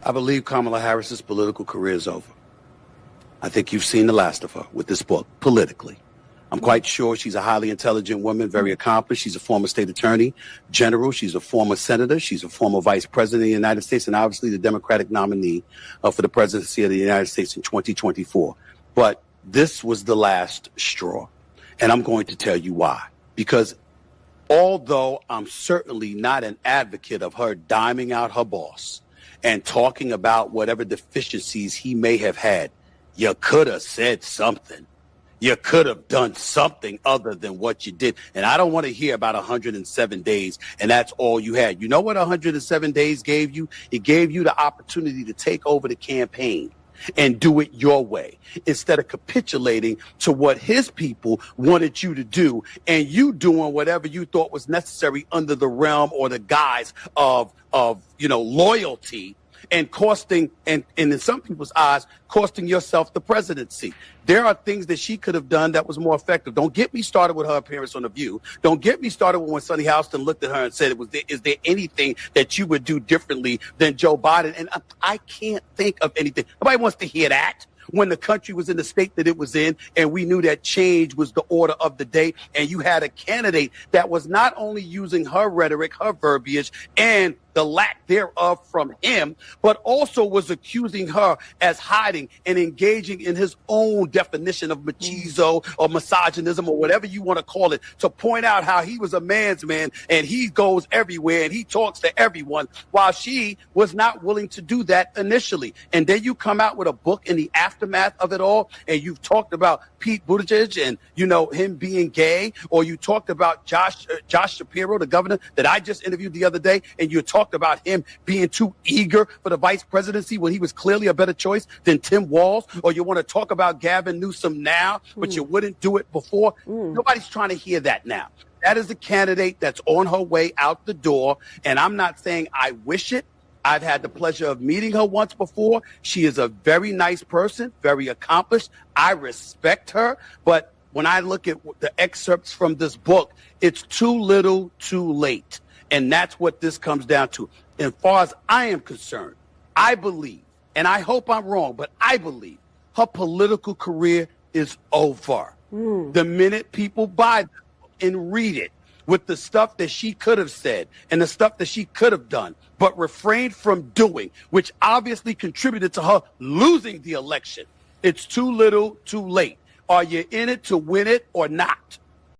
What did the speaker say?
I believe Kamala Harris's political career is over. I think you've seen the last of her with this book, politically. I'm quite sure she's a highly intelligent woman, very accomplished. She's a former state attorney general. She's a former senator. She's a former vice president of the United States and obviously the Democratic nominee for the presidency of the United States in 2024. But this was the last straw. And I'm going to tell you why. Because although I'm certainly not an advocate of her diming out her boss and talking about whatever deficiencies he may have had, you could have said something. You could have done something other than what you did. And I don't want to hear about 107 days and that's all you had. You know what 107 days gave you? It gave you the opportunity to take over the campaign and do it your way instead of capitulating to what his people wanted you to do and you doing whatever you thought was necessary under the realm or the guise of loyalty and costing, and in some people's eyes, costing yourself the presidency. There are things that she could have done that was more effective. Don't get me started with her appearance on The View. Don't get me started with when Sonny Houston looked at her and said, is there anything that you would do differently than Joe Biden? And I can't think of anything. Nobody wants to hear that. When the country was in the state that it was in, and we knew that change was the order of the day, and you had a candidate that was not only using her rhetoric, her verbiage, and the lack thereof from him, but also was accusing her as hiding and engaging in his own definition of machismo or misogynism or whatever you want to call it, to point out how he was a man's man and he goes everywhere and he talks to everyone, while she was not willing to do that initially. And then you come out with a book in the aftermath of it all, and you've talked about Pete Buttigieg and, him being gay, or you talked about Josh Shapiro, the governor that I just interviewed the other day, and you talked about him being too eager for the vice presidency when he was clearly a better choice than Tim Walz, or you want to talk about Gavin Newsom now, but you wouldn't do it before. Nobody's trying to hear that now. That is a candidate that's on her way out the door, and I'm not saying I wish it. I've had the pleasure of meeting her once before. She is a very nice person, very accomplished. I respect her, but when I look at the excerpts from this book, it's too little, too late. And that's what this comes down to. As far as I am concerned, I believe, and I hope I'm wrong, but I believe her political career is over. The minute people buy the book and read it with the stuff that she could have said and the stuff that she could have done, but refrained from doing, which obviously contributed to her losing the election, it's too little, too late. Are you in it to win it or not?